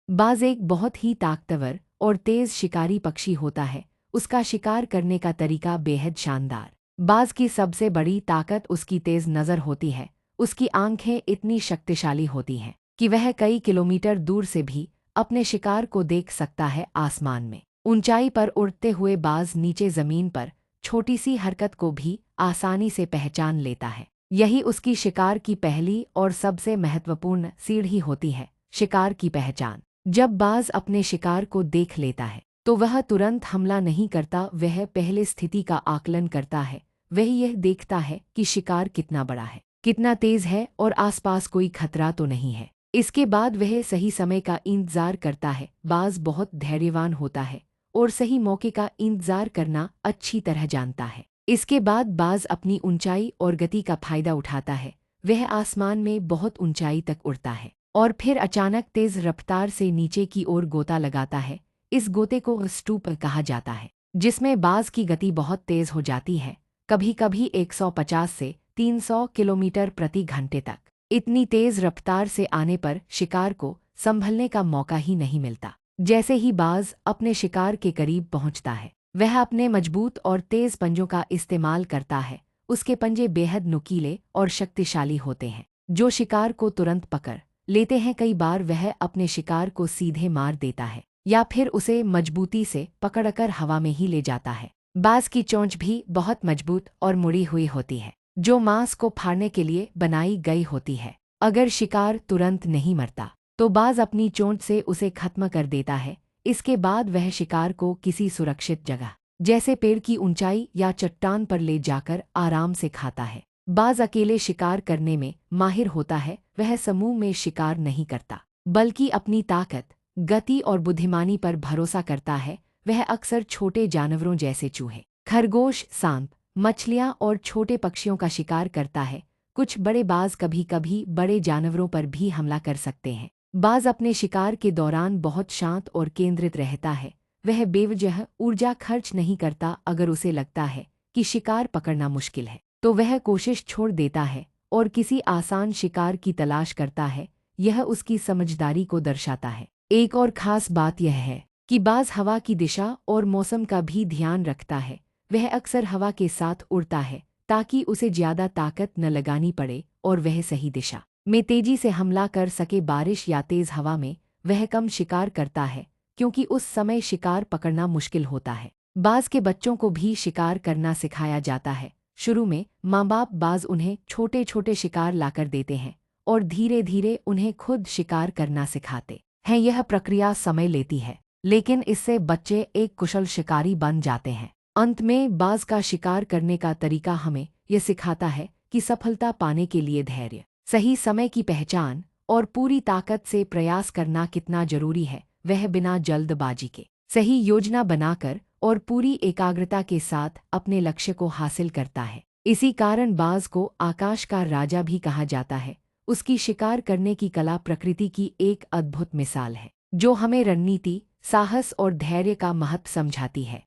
बाज एक बहुत ही ताकतवर और तेज शिकारी पक्षी होता है। उसका शिकार करने का तरीका बेहद शानदार। बाज की सबसे बड़ी ताकत उसकी तेज नज़र होती है। उसकी आंखें इतनी शक्तिशाली होती हैं कि वह कई किलोमीटर दूर से भी अपने शिकार को देख सकता है। आसमान में ऊंचाई पर उड़ते हुए बाज नीचे जमीन पर छोटी सी हरकत को भी आसानी से पहचान लेता है। यही उसकी शिकार की पहली और सबसे महत्वपूर्ण सीढ़ी होती है, शिकार की पहचान। जब बाज अपने शिकार को देख लेता है तो वह तुरंत हमला नहीं करता। वह पहले स्थिति का आकलन करता है। वह यह देखता है कि शिकार कितना बड़ा है, कितना तेज है और आसपास कोई खतरा तो नहीं है। इसके बाद वह सही समय का इंतजार करता है। बाज बहुत धैर्यवान होता है और सही मौके का इंतजार करना अच्छी तरह जानता है। इसके बाद बाज अपनी ऊंचाई और गति का फायदा उठाता है। वह आसमान में बहुत ऊंचाई तक उड़ता है और फिर अचानक तेज रफ्तार से नीचे की ओर गोता लगाता है। इस गोते को स्टूप कहा जाता है, जिसमें बाज की गति बहुत तेज हो जाती है, कभी कभी 150 से 300 किलोमीटर प्रति घंटे तक। इतनी तेज रफ्तार से आने पर शिकार को संभलने का मौका ही नहीं मिलता। जैसे ही बाज अपने शिकार के करीब पहुंचता है, वह अपने मजबूत और तेज पंजों का इस्तेमाल करता है। उसके पंजे बेहद नुकीले और शक्तिशाली होते हैं, जो शिकार को तुरंत पकड़ लेते हैं। कई बार वह अपने शिकार को सीधे मार देता है या फिर उसे मजबूती से पकड़कर हवा में ही ले जाता है। बाज की चोंच भी बहुत मजबूत और मुड़ी हुई होती है, जो मांस को फाड़ने के लिए बनाई गई होती है। अगर शिकार तुरंत नहीं मरता तो बाज अपनी चोंच से उसे खत्म कर देता है। इसके बाद वह शिकार को किसी सुरक्षित जगह जैसे पेड़ की ऊंचाई या चट्टान पर ले जाकर आराम से खाता है। बाज अकेले शिकार करने में माहिर होता है। वह समूह में शिकार नहीं करता, बल्कि अपनी ताकत, गति और बुद्धिमानी पर भरोसा करता है। वह अक्सर छोटे जानवरों जैसे चूहे, खरगोश, सांप, मछलियां और छोटे पक्षियों का शिकार करता है। कुछ बड़े बाज कभी कभी बड़े जानवरों पर भी हमला कर सकते हैं। बाज अपने शिकार के दौरान बहुत शांत और केंद्रित रहता है। वह बेवजह ऊर्जा खर्च नहीं करता। अगर उसे लगता है कि शिकार पकड़ना मुश्किल है तो वह कोशिश छोड़ देता है और किसी आसान शिकार की तलाश करता है। यह उसकी समझदारी को दर्शाता है। एक और खास बात यह है कि बाज हवा की दिशा और मौसम का भी ध्यान रखता है। वह अक्सर हवा के साथ उड़ता है ताकि उसे ज्यादा ताकत न लगानी पड़े और वह सही दिशा में तेजी से हमला कर सके। बारिश या तेज हवा में वह कम शिकार करता है, क्योंकि उस समय शिकार पकड़ना मुश्किल होता है। बाज के बच्चों को भी शिकार करना सिखाया जाता है। शुरू में माँ बाप बाज उन्हें छोटे छोटे शिकार लाकर देते हैं और धीरे धीरे उन्हें खुद शिकार करना सिखाते हैं। यह प्रक्रिया समय लेती है, लेकिन इससे बच्चे एक कुशल शिकारी बन जाते हैं। अंत में बाज का शिकार करने का तरीका हमें यह सिखाता है कि सफलता पाने के लिए धैर्य, सही समय की पहचान और पूरी ताकत से प्रयास करना कितना जरूरी है। वह बिना जल्दबाजी के सही योजना बनाकर और पूरी एकाग्रता के साथ अपने लक्ष्य को हासिल करता है। इसी कारण बाज को आकाश का राजा भी कहा जाता है। उसकी शिकार करने की कला प्रकृति की एक अद्भुत मिसाल है, जो हमें रणनीति, साहस और धैर्य का महत्व समझाती है।